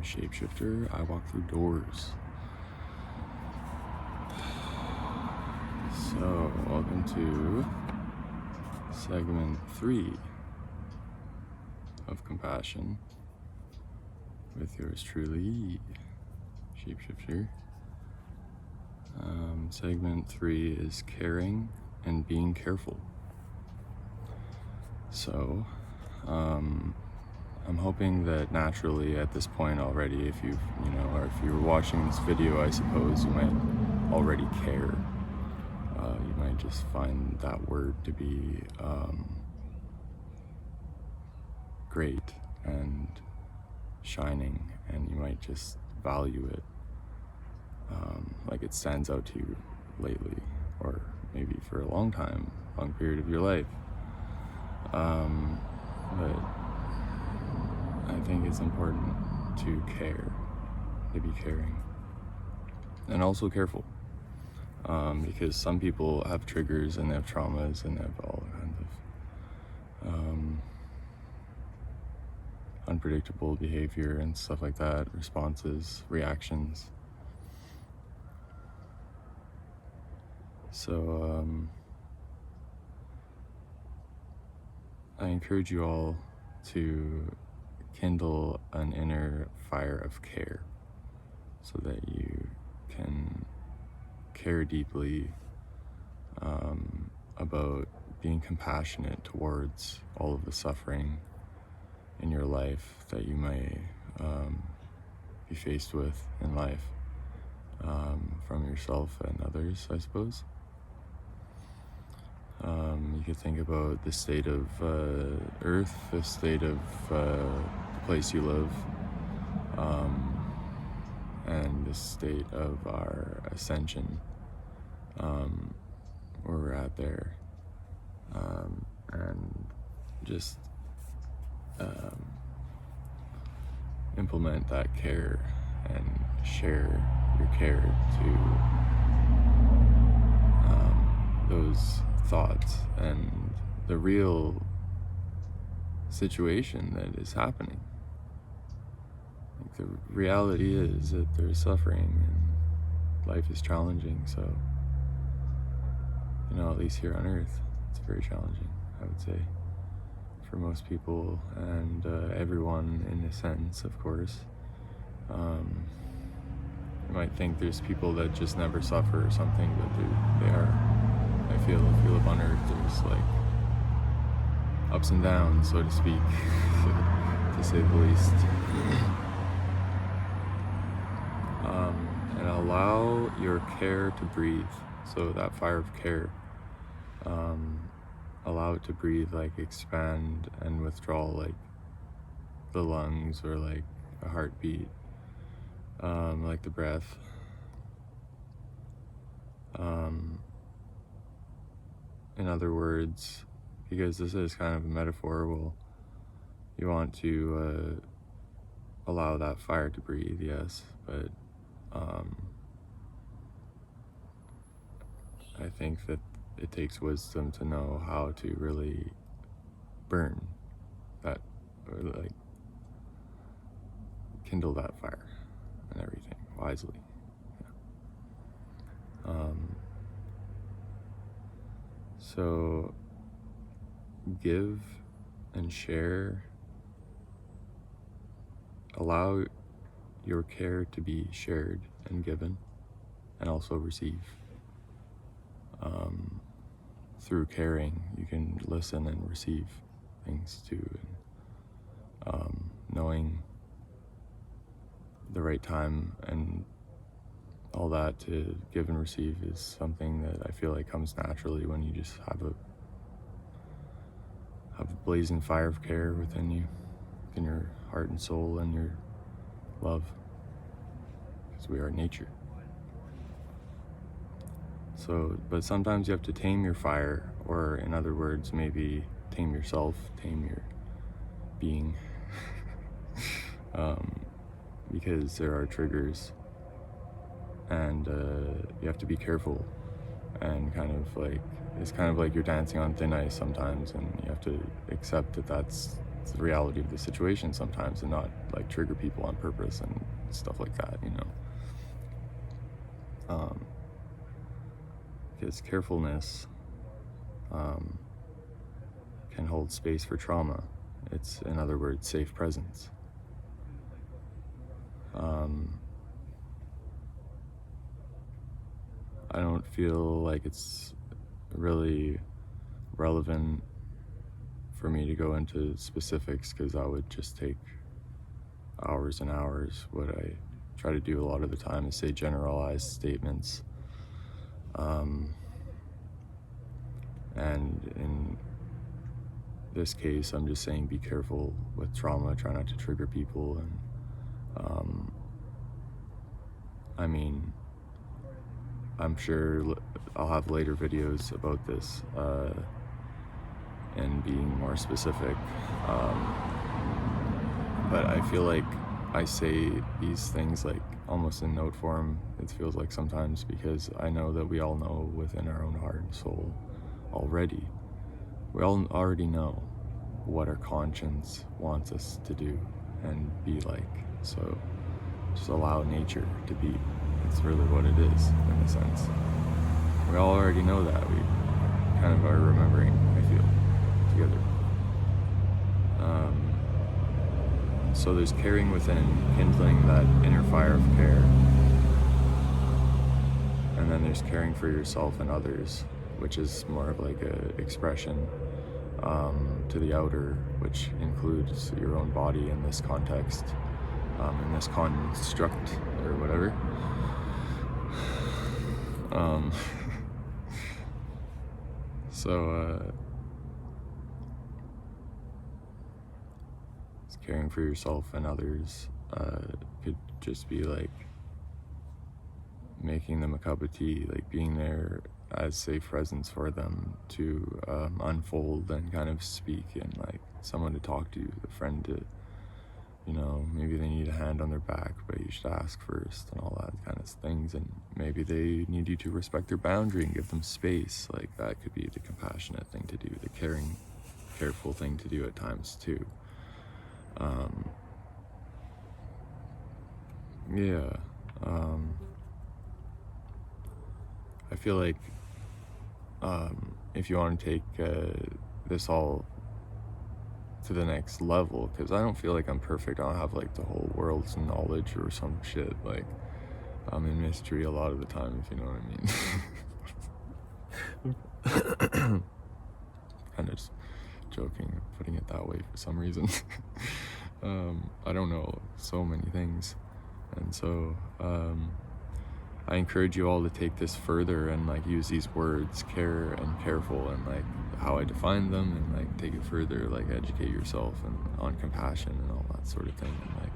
shapeshifter. I walk through doors. So, welcome to segment 3 of Compassion with yours truly, Shapeshifter. Segment 3 is caring and being careful. So, I'm hoping that naturally at this point already, if you've, or if you're watching this video, I suppose you might already care. You might just find that word to be great and shining, and you might just value it, like it stands out to you lately, or maybe for a long period of your life. But I think it's important to care, to be caring, and also careful, because some people have triggers and they have traumas and they have all kinds of unpredictable behavior and stuff like that, responses, reactions. So I encourage you all to kindle an inner fire of care so that you can care deeply about being compassionate towards all of the suffering in your life that you may be faced with in life, from yourself and others, I suppose. You could think about the state of Earth, the state of the place you live, and the state of our ascension, where we're at there, and just implement that care and share your care to those thoughts and the real situation that is happening. Like, the reality is that there's suffering and life is challenging, so at least here on Earth it's very challenging, I would say, for most people, and everyone in a sense, of course. You might think there's people that just never suffer or something, but they are. I feel up on Earth, there's like ups and downs, so to speak, to say the least. And allow your care to breathe. So that fire of care, allow it to breathe, like expand and withdraw, like the lungs or like a heartbeat, like the breath. In other words, because this is kind of a metaphor, you want to allow that fire to breathe, yes, but I think that it takes wisdom to know how to really burn that, or like kindle that fire and everything wisely. Yeah. So give and share. Allow your care to be shared and given, and also receive. Through caring, you can listen and receive things too, and knowing the right time and all that to give and receive is something that I feel like comes naturally when you just have a blazing fire of care within you, in your heart and soul and your love, because we are nature. So, but sometimes you have to tame your fire, or in other words, maybe tame yourself, tame your being, because there are triggers, and you have to be careful, and it's kind of like you're dancing on thin ice sometimes, and you have to accept that that's it's the reality of the situation sometimes, and not like trigger people on purpose and stuff like that, you know. Because carefulness can hold space for trauma. It's, in other words, safe presence. I don't feel like it's really relevant for me to go into specifics, because that would just take hours and hours. What I try to do a lot of the time is say generalized statements. And in this case, I'm just saying be careful with trauma, try not to trigger people. And I mean, I'm sure I'll have later videos about this and being more specific. But I feel like I say these things like almost in note form, it feels like sometimes, because I know that we all know within our own heart and soul already. We all already know what our conscience wants us to do and be like. So just allow nature to be. It's really what it is, in a sense. We all already know that. We kind of are remembering, I feel, together. So there's caring within, kindling that inner fire of care. And then there's caring for yourself and others, which is more of like a expression to the outer, which includes your own body in this context, in this construct, or whatever. Caring for yourself and others could just be like making them a cup of tea, like being there as safe presence for them to unfold and kind of speak, and like someone to talk to, a friend to, you know, maybe they need a hand on their back, but you should ask first and all that kind of things. And maybe they need you to respect their boundary and give them space. Like that could be the compassionate thing to do, the caring, careful thing to do at times too. I feel like if you want to take this all to the next level, because I don't feel like I'm perfect, I don't have like the whole world's knowledge or some shit, like I'm in mystery a lot of the time, if you know what I mean. Kind of just joking, putting it that way for some reason. I don't know so many things, and so I encourage you all to take this further and like use these words, care and careful, and like how I define them, and like take it further, like educate yourself and on compassion and all that sort of thing, and like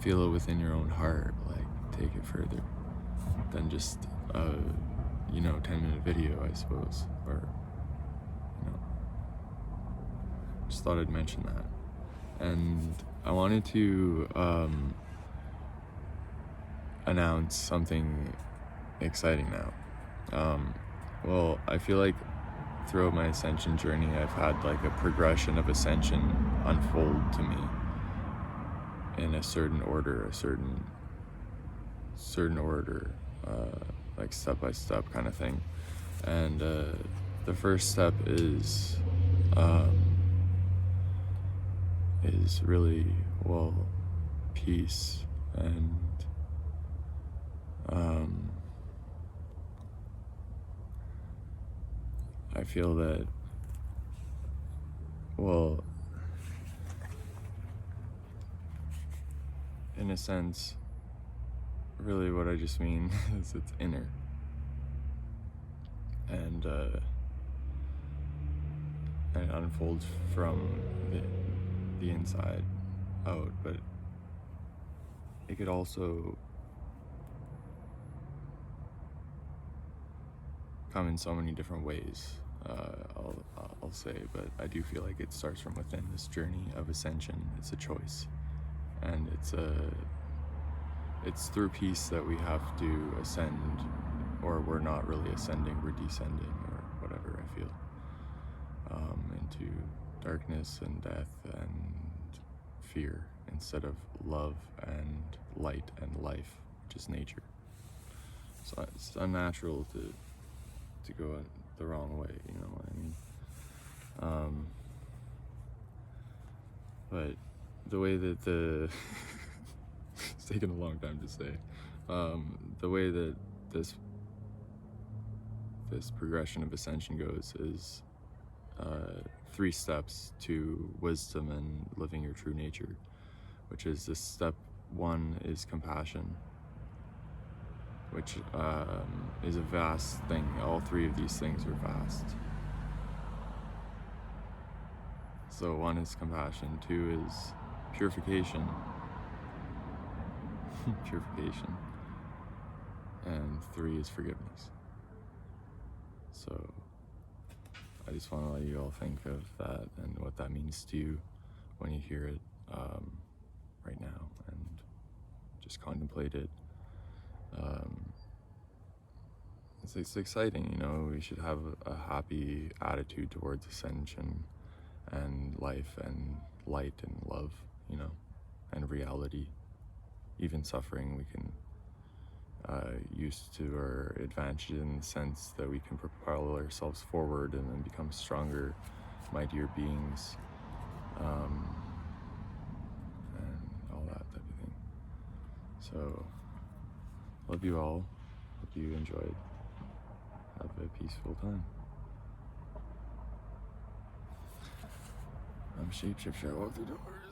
feel it within your own heart, like take it further than just 10-minute video, I suppose, or just thought I'd mention that. And I wanted to announce something exciting now. Well, I feel like throughout my ascension journey, I've had like a progression of ascension unfold to me in a certain order, like step by step kind of thing. And the first step is really, well, peace. And I feel that, well, in a sense, really what I just mean is it's inner. And it unfolds from the inside out, but it could also come in so many different ways, I'll say, but I do feel like it starts from within. This journey of ascension, it's a choice, and it's through peace that we have to ascend, or we're not really ascending, we're descending, or whatever, I feel, into darkness and death and fear instead of love and light and life, which is nature. So it's unnatural to go the wrong way, you know what I mean? But the way that it's taken a long time to say, the way that this progression of ascension goes is 3 steps to wisdom and living your true nature, which is this step 1 is compassion, which is a vast thing. All 3 of these things are vast. So 1 is compassion, 2 is purification, purification, and 3 is forgiveness. So I just want to let you all think of that and what that means to you when you hear it right now, and just contemplate it. It's exciting, you know. We should have a happy attitude towards ascension and life and light and love, you know, and reality. Even suffering we can use to our advantage, in the sense that we can propel ourselves forward and then become stronger, mightier beings, and all that type of thing. So, love you all. Hope you enjoyed. Have a peaceful time. I'm Shapeshifter. I walk the doors.